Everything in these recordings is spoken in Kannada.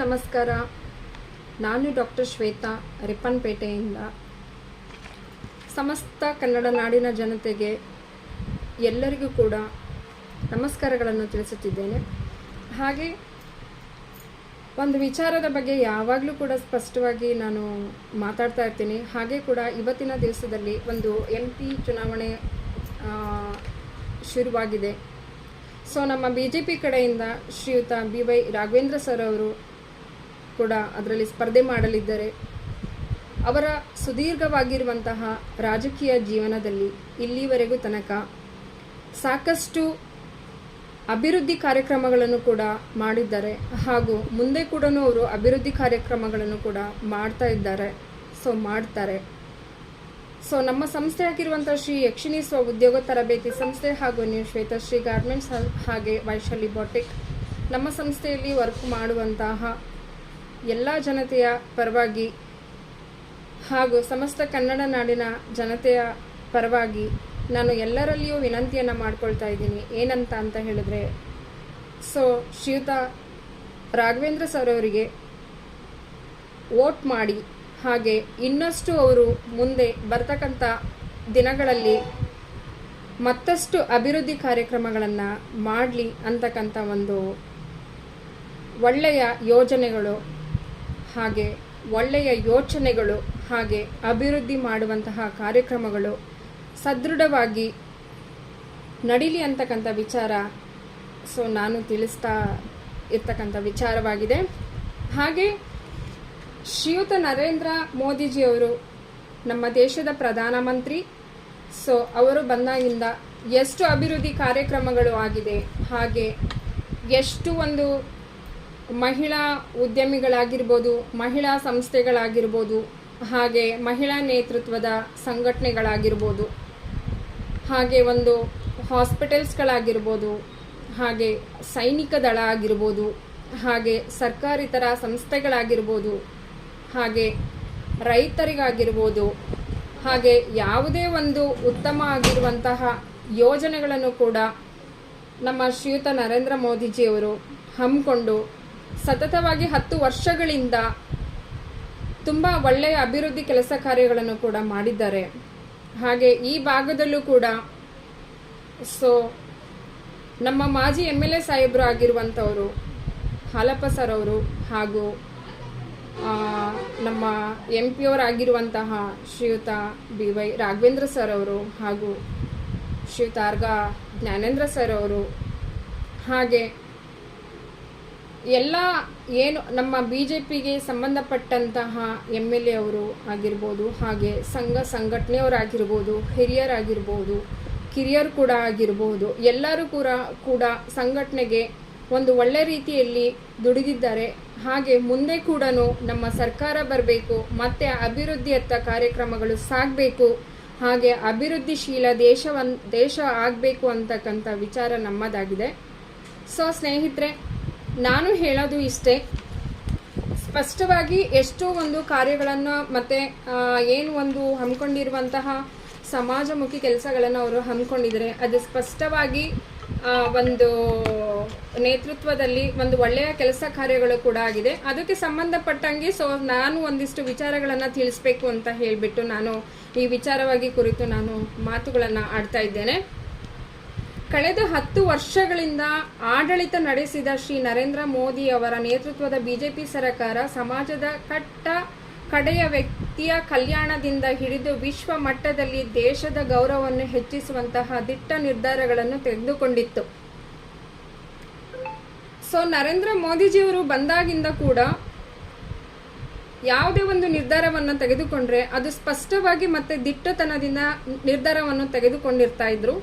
ನಮಸ್ಕಾರ. ನಾನು ಡಾಕ್ಟರ್ ಶ್ವೇತಾ ರಿಪ್ಪನ್ಪೇಟೆಯಿಂದ ಸಮಸ್ತ ಕನ್ನಡ ನಾಡಿನ ಜನತೆಗೆ ಎಲ್ಲರಿಗೂ ಕೂಡ ನಮಸ್ಕಾರಗಳನ್ನು ತಿಳಿಸುತ್ತಿದ್ದೇನೆ. ಹಾಗೆ ಒಂದು ವಿಚಾರದ ಬಗ್ಗೆ ಯಾವಾಗಲೂ ಕೂಡ ಸ್ಪಷ್ಟವಾಗಿ ನಾನು ಮಾತಾಡ್ತಾ ಇರ್ತೀನಿ. ಹಾಗೆ ಕೂಡ ಇವತ್ತಿನ ದಿವಸದಲ್ಲಿ ಒಂದು MP ಚುನಾವಣೆ ಶುರುವಾಗಿದೆ. ಸೊ ನಮ್ಮ BJP ಕಡೆಯಿಂದ ಶ್ರೀಯುತ BY ರಾಘವೇಂದ್ರ ಸರ್ ಅವರು ಕೂಡ ಅದರಲ್ಲಿ ಸ್ಪರ್ಧೆ ಮಾಡಲಿದ್ದಾರೆ. ಅವರ ಸುದೀರ್ಘವಾಗಿರುವಂತಹ ರಾಜಕೀಯ ಜೀವನದಲ್ಲಿ ಇಲ್ಲಿವರೆಗೂ ತನಕ ಸಾಕಷ್ಟು ಅಭಿವೃದ್ಧಿ ಕಾರ್ಯಕ್ರಮಗಳನ್ನು ಕೂಡ ಮಾಡಿದ್ದಾರೆ. ಹಾಗೂ ಮುಂದೆ ಕೂಡ ಅವರು ಅಭಿವೃದ್ಧಿ ಕಾರ್ಯಕ್ರಮಗಳನ್ನು ಕೂಡ ಮಾಡ್ತಾರೆ. ಸೊ ನಮ್ಮ ಸಂಸ್ಥೆ ಆಗಿರುವಂಥ ಶ್ರೀ ಯಕ್ಷಿಣಿ ಸ್ವ ಉದ್ಯೋಗ ತರಬೇತಿ ಸಂಸ್ಥೆ ಹಾಗೂ ನ್ಯೂ ಶ್ವೇತಶ್ರೀ ಗಾರ್ಮೆಂಟ್ಸ್ ಹಾಗೆ ವೈಶಾಲಿ ಬಾಟಿಕ್ ನಮ್ಮ ಸಂಸ್ಥೆಯಲ್ಲಿ ವರ್ಕ್ ಮಾಡುವಂತಹ ಎಲ್ಲ ಜನತೆಯ ಪರವಾಗಿ ಹಾಗೂ ಸಮಸ್ತ ಕನ್ನಡ ನಾಡಿನ ಜನತೆಯ ಪರವಾಗಿ ನಾನು ಎಲ್ಲರಲ್ಲಿಯೂ ವಿನಂತಿಯನ್ನು ಮಾಡ್ಕೊಳ್ತಾ ಇದ್ದೀನಿ. ಏನಂತ ಹೇಳಿದ್ರೆ, ಸೊ ಶ್ರೀಯುತ ರಾಘವೇಂದ್ರ ಸರ್ ಅವರಿಗೆ ವೋಟ್ ಮಾಡಿ, ಹಾಗೆ ಇನ್ನಷ್ಟು ಅವರು ಮುಂದೆ ಬರ್ತಕ್ಕಂಥ ದಿನಗಳಲ್ಲಿ ಮತ್ತಷ್ಟು ಅಭಿವೃದ್ಧಿ ಕಾರ್ಯಕ್ರಮಗಳನ್ನು ಮಾಡಲಿ ಅಂತಕ್ಕಂಥ ಒಂದು ಒಳ್ಳೆಯ ಯೋಜನೆಗಳು ಹಾಗೆ ಒಳ್ಳೆಯ ಯೋಚನೆಗಳು ಹಾಗೆ ಅಭಿವೃದ್ಧಿ ಮಾಡುವಂತಹ ಕಾರ್ಯಕ್ರಮಗಳು ಸದೃಢವಾಗಿ ನಡೀಲಿ ಅಂತಕ್ಕಂಥ ವಿಚಾರ ಸೊ ನಾನು ತಿಳಿಸ್ತಾ ಇರ್ತಕ್ಕಂಥ ವಿಚಾರವಾಗಿದೆ. ಹಾಗೆ ಶ್ರೀಯುತ ನರೇಂದ್ರ ಮೋದಿಜಿಯವರು ನಮ್ಮ ದೇಶದ ಪ್ರಧಾನಮಂತ್ರಿ. ಸೊ ಅವರು ಬಂದಾಗಿಂದ ಎಷ್ಟು ಅಭಿವೃದ್ಧಿ ಕಾರ್ಯಕ್ರಮಗಳು ಆಗಿದೆ, ಹಾಗೆ ಎಷ್ಟು ಒಂದು ಮಹಿಳಾ ಉದ್ಯಮಿಗಳಾಗಿರ್ಬೋದು, ಮಹಿಳಾ ಸಂಸ್ಥೆಗಳಾಗಿರ್ಬೋದು, ಹಾಗೆ ಮಹಿಳಾ ನೇತೃತ್ವದ ಸಂಘಟನೆಗಳಾಗಿರ್ಬೋದು, ಹಾಗೆ ಒಂದು ಹಾಸ್ಪಿಟಲ್ಸ್ಗಳಾಗಿರ್ಬೋದು, ಹಾಗೆ ಸೈನಿಕ ದಳ ಆಗಿರ್ಬೋದು, ಹಾಗೆ ಸರ್ಕಾರಿತರ ಸಂಸ್ಥೆಗಳಾಗಿರ್ಬೋದು, ಹಾಗೆ ರೈತರಿಗಾಗಿರ್ಬೋದು, ಹಾಗೆ ಯಾವುದೇ ಒಂದು ಉತ್ತಮ ಆಗಿರುವಂತಹ ಯೋಜನೆಗಳನ್ನು ಕೂಡ ನಮ್ಮ ಶ್ರೀಯುತ ನರೇಂದ್ರ ಮೋದಿಜಿಯವರು ಹಮ್ಮಿಕೊಂಡು ಸತತವಾಗಿ 10 ವರ್ಷಗಳಿಂದ ತುಂಬ ಒಳ್ಳೆಯ ಅಭಿವೃದ್ಧಿ ಕೆಲಸ ಕಾರ್ಯಗಳನ್ನು ಕೂಡ ಮಾಡಿದ್ದಾರೆ. ಹಾಗೆ ಈ ಭಾಗದಲ್ಲೂ ಕೂಡ ಸೊ ನಮ್ಮ ಮಾಜಿ MLA ಸಾಹೇಬರು ಆಗಿರುವಂಥವರು ಹಾಲಪ್ಪ ಸರ್ ಅವರು ಹಾಗೂ ನಮ್ಮ MP ಅವರಾಗಿರುವಂತಹ ಶ್ರೀಯುತ BY ರಾಘವೇಂದ್ರ ಸರ್ ಅವರು ಹಾಗೂ ಶ್ರೀಯುತ ಆರ್ಗ ಜ್ಞಾನೇಂದ್ರ ಸರ್ ಅವರು, ಹಾಗೆ ಎಲ್ಲ ಏನು ನಮ್ಮ BJPಗೆ ಸಂಬಂಧಪಟ್ಟಂತಹ MLA ಅವರು ಆಗಿರ್ಬೋದು, ಹಾಗೆ ಸಂಘಟನೆಯವರಾಗಿರ್ಬೋದು, ಹಿರಿಯರಾಗಿರ್ಬೋದು, ಕಿರಿಯರು ಕೂಡ ಆಗಿರ್ಬೋದು, ಎಲ್ಲರೂ ಕೂಡ ಸಂಘಟನೆಗೆ ಒಂದು ಒಳ್ಳೆ ರೀತಿಯಲ್ಲಿ ದುಡಿದಿದ್ದಾರೆ. ಹಾಗೆ ಮುಂದೆ ಕೂಡ ನಮ್ಮ ಸರ್ಕಾರ ಬರಬೇಕು, ಮತ್ತೆ ಅಭಿವೃದ್ಧಿಯತ್ತ ಕಾರ್ಯಕ್ರಮಗಳು ಸಾಗಬೇಕು, ಹಾಗೆ ಅಭಿವೃದ್ಧಿಶೀಲ ದೇಶ ಆಗಬೇಕು ಅಂತಕ್ಕಂಥ ವಿಚಾರ ನಮ್ಮದಾಗಿದೆ. ಸೊ ಸ್ನೇಹಿತರೆ, ನಾನು ಹೇಳೋದು ಇಷ್ಟೇ, ಸ್ಪಷ್ಟವಾಗಿ ಎಷ್ಟೋ ಒಂದು ಕಾರ್ಯಗಳನ್ನು ಮತ್ತು ಏನು ಒಂದು ಹಮ್ಮಿಕೊಂಡಿರುವಂತಹ ಸಮಾಜಮುಖಿ ಕೆಲಸಗಳನ್ನು ಅವರು ಹಮ್ಮಿಕೊಂಡಿದ್ದಾರೆ. ಅದು ಸ್ಪಷ್ಟವಾಗಿ ಒಂದು ನೇತೃತ್ವದಲ್ಲಿ ಒಂದು ಒಳ್ಳೆಯ ಕೆಲಸ ಕಾರ್ಯಗಳು ಕೂಡ ಆಗಿದೆ. ಅದಕ್ಕೆ ಸಂಬಂಧಪಟ್ಟಂಗೆ ಸೊ ನಾನು ಒಂದಿಷ್ಟು ವಿಚಾರಗಳನ್ನು ತಿಳಿಸ್ಬೇಕು ಅಂತ ಹೇಳಿಬಿಟ್ಟು ನಾನು ಈ ವಿಚಾರವಾಗಿ ಕುರಿತು ನಾನು ಮಾತುಗಳನ್ನು ಆಡ್ತಾ ಇದ್ದೇನೆ. ಕಳೆದ 10 ವರ್ಷಗಳಿಂದ ಆಡಳಿತ ನಡೆಸಿದ ಶ್ರೀ ನರೇಂದ್ರ ಮೋದಿ ಅವರ ನೇತೃತ್ವದ BJP ಸರ್ಕಾರ ಸಮಾಜದ ಕಡೆಯ ವ್ಯಕ್ತಿಯ ಕಲ್ಯಾಣದಿಂದ ಹಿಡಿದು ವಿಶ್ವ ಮಟ್ಟದಲ್ಲಿ ದೇಶದ ಗೌರವವನ್ನು ಹೆಚ್ಚಿಸುವಂತಹ ದಿಟ್ಟ ನಿರ್ಧಾರಗಳನ್ನು ತೆಗೆದುಕೊಂಡಿತ್ತು. ಸೊ ನರೇಂದ್ರ ಮೋದಿಜಿಯವರು ಬಂದಾಗಿಂದ ಕೂಡ ಯಾವುದೇ ಒಂದು ನಿರ್ಧಾರವನ್ನು ತೆಗೆದುಕೊಂಡ್ರೆ ಅದು ಸ್ಪಷ್ಟವಾಗಿ ಮತ್ತೆ ದಿಟ್ಟತನದಿಂದ ನಿರ್ಧಾರವನ್ನು ತೆಗೆದುಕೊಂಡಿರ್ತಾ ಇದ್ರು.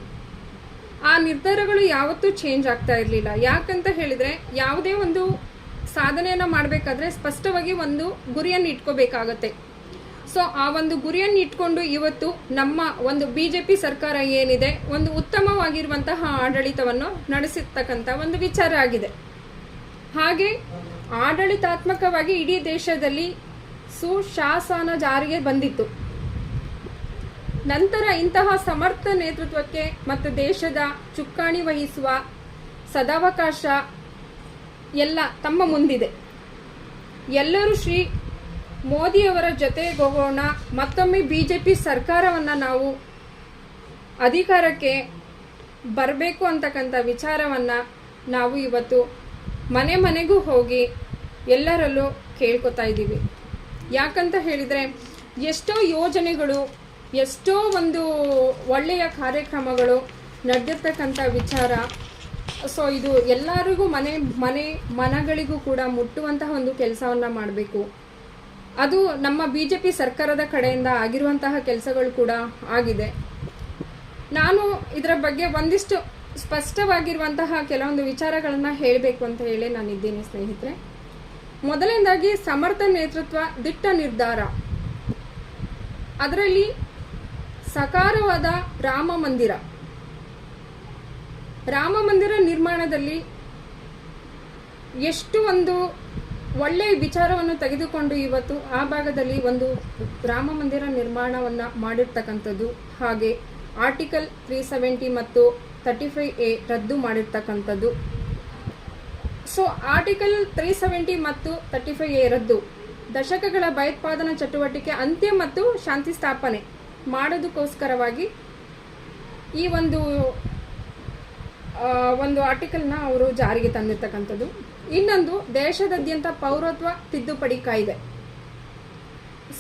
ಆ ನಿರ್ಧಾರಗಳು ಯಾವತ್ತೂ ಚೇಂಜ್ ಆಗ್ತಾ ಇರಲಿಲ್ಲ. ಯಾಕಂತ ಹೇಳಿದ್ರೆ, ಯಾವುದೇ ಒಂದು ಸಾಧನೆಯನ್ನು ಮಾಡಬೇಕಾದ್ರೆ ಸ್ಪಷ್ಟವಾಗಿ ಒಂದು ಗುರಿಯನ್ನು ಇಟ್ಕೋಬೇಕಾಗತ್ತೆ. ಸೊ ಆ ಒಂದು ಗುರಿಯನ್ನು ಇಟ್ಕೊಂಡು ಇವತ್ತು ನಮ್ಮ ಒಂದು BJP ಸರ್ಕಾರ ಏನಿದೆ, ಒಂದು ಉತ್ತಮವಾಗಿರುವಂತಹ ಆಡಳಿತವನ್ನು ನಡೆಸಿರ್ತಕ್ಕಂಥ ಒಂದು ವಿಚಾರ ಆಗಿದೆ. ಹಾಗೆ ಆಡಳಿತಾತ್ಮಕವಾಗಿ ಇಡೀ ದೇಶದಲ್ಲಿ ಸುಶಾಸನ ಜಾರಿಗೆ ಬಂದಿತ್ತು. ನಂತರ ಇಂತಹ ಸಮರ್ಥ ನೇತೃತ್ವಕ್ಕೆ ಮತ್ತು ದೇಶದ ಚುಕ್ಕಾಣಿ ವಹಿಸುವ ಸದಾವಕಾಶ ಎಲ್ಲ ತಮ್ಮ ಮುಂದಿದೆ. ಎಲ್ಲರೂ ಶ್ರೀ ಮೋದಿಯವರ ಜೊತೆಗೆ ಹೋಗೋಣ. ಮತ್ತೊಮ್ಮೆ BJP ಸರ್ಕಾರವನ್ನು ನಾವು ಅಧಿಕಾರಕ್ಕೆ ಬರಬೇಕು ಅಂತಕ್ಕಂಥ ವಿಚಾರವನ್ನು ನಾವು ಇವತ್ತು ಮನೆ ಮನೆಗೂ ಹೋಗಿ ಎಲ್ಲರಲ್ಲೂ ಕೇಳ್ಕೊತಾ ಇದ್ದೀವಿ. ಯಾಕಂತ ಹೇಳಿದರೆ ಎಷ್ಟೋ ಯೋಜನೆಗಳು, ಎಷ್ಟೋ ಒಂದು ಒಳ್ಳೆಯ ಕಾರ್ಯಕ್ರಮಗಳು ನಡೆದಿರ್ತಕ್ಕಂಥ ವಿಚಾರ. ಸೊ ಇದು ಎಲ್ಲರಿಗೂ ಮನಗಳಿಗೂ ಕೂಡ ಮುಟ್ಟುವಂತಹ ಒಂದು ಕೆಲಸವನ್ನು ಮಾಡಬೇಕು. ಅದು ನಮ್ಮ BJP ಸರ್ಕಾರದ ಕಡೆಯಿಂದ ಆಗಿರುವಂತಹ ಕೆಲಸಗಳು ಕೂಡ ಆಗಿದೆ. ನಾನು ಇದರ ಬಗ್ಗೆ ಒಂದಿಷ್ಟು ಸ್ಪಷ್ಟವಾಗಿರುವಂತಹ ಕೆಲವೊಂದು ವಿಚಾರಗಳನ್ನು ಹೇಳಬೇಕು ಅಂತ ಹೇಳಿ ನಾನಿದ್ದೀನಿ ಸ್ನೇಹಿತರೆ. ಮೊದಲನೇದಾಗಿ ಸಮರ್ಥ ನೇತೃತ್ವ, ದಿಟ್ಟ ನಿರ್ಧಾರ. ಅದರಲ್ಲಿ ಸಕಾರವಾದ ರಾಮ ಮಂದಿರ ನಿರ್ಮಾಣದಲ್ಲಿ ಎಷ್ಟು ಒಂದು ಒಳ್ಳೆಯ ವಿಚಾರವನ್ನು ತೆಗೆದುಕೊಂಡು ಇವತ್ತು ಆ ಭಾಗದಲ್ಲಿ ಒಂದು ರಾಮ ಮಂದಿರ ನಿರ್ಮಾಣವನ್ನು ಮಾಡಿರ್ತಕ್ಕಂಥದ್ದು. ಹಾಗೆ ಆರ್ಟಿಕಲ್ 370 ಮತ್ತು 35A ರದ್ದು ಮಾಡಿರ್ತಕ್ಕಂಥದ್ದು. ಸೊ ಆರ್ಟಿಕಲ್ 370 ಮತ್ತು 35A ರದ್ದು ದಶಕಗಳ ಭಯೋತ್ಪಾದನಾ ಚಟುವಟಿಕೆ ಅಂತ್ಯ ಮತ್ತು ಶಾಂತಿ ಸ್ಥಾಪನೆ ಮಾಡೋದಕ್ಕೋಸ್ಕರವಾಗಿ ಈ ಒಂದು ಆರ್ಟಿಕಲ್ನ ಅವರು ಜಾರಿಗೆ ತಂದಿರ್ತಕ್ಕಂಥದ್ದು. ಇನ್ನೊಂದು ದೇಶದಾದ್ಯಂತ ಪೌರತ್ವ ತಿದ್ದುಪಡಿ ಕಾಯ್ದೆ.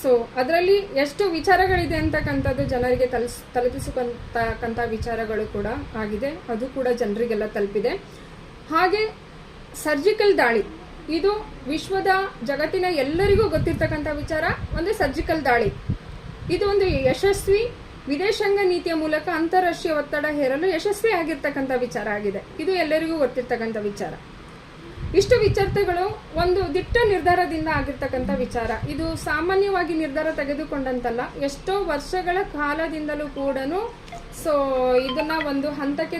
ಸೊ ಅದರಲ್ಲಿ ಎಷ್ಟು ವಿಚಾರಗಳಿದೆ ಅಂತಕ್ಕಂಥದ್ದು ಜನರಿಗೆ ತಲುಪಿಸತಕ್ಕಂಥ ವಿಚಾರಗಳು ಕೂಡ ಆಗಿದೆ. ಅದು ಕೂಡ ಜನರಿಗೆಲ್ಲ ತಲುಪಿದೆ. ಹಾಗೆ ಸರ್ಜಿಕಲ್ ದಾಳಿ, ಇದು ವಿಶ್ವದ ಜಗತ್ತಿನ ಎಲ್ಲರಿಗೂ ಗೊತ್ತಿರ್ತಕ್ಕಂಥ ವಿಚಾರ. ಒಂದು ಸರ್ಜಿಕಲ್ ದಾಳಿ ಇದು ಒಂದು ಯಶಸ್ವಿ ವಿದೇಶಾಂಗ ನೀತಿಯ ಮೂಲಕ ಅಂತಾರಾಷ್ಟ್ರೀಯ ಒತ್ತಡ ಹೇರಲು ಯಶಸ್ವಿ ಆಗಿರ್ತಕ್ಕಂಥ ವಿಚಾರ ಆಗಿದೆ. ಇದು ಎಲ್ಲರಿಗೂ ಗೊತ್ತಿರ್ತಕ್ಕಂಥ ವಿಚಾರ. ಇಷ್ಟು ವಿಚಾರಗಳು ಒಂದು ದಿಟ್ಟ ನಿರ್ಧಾರದಿಂದ ಆಗಿರ್ತಕ್ಕಂಥ ವಿಚಾರ. ಇದು ಸಾಮಾನ್ಯವಾಗಿ ನಿರ್ಧಾರ ತೆಗೆದುಕೊಂಡಂತಲ್ಲ, ಎಷ್ಟೋ ವರ್ಷಗಳ ಕಾಲದಿಂದಲೂ ಕೂಡ ಸೊ ಇದನ್ನ ಒಂದು ಹಂತಕ್ಕೆ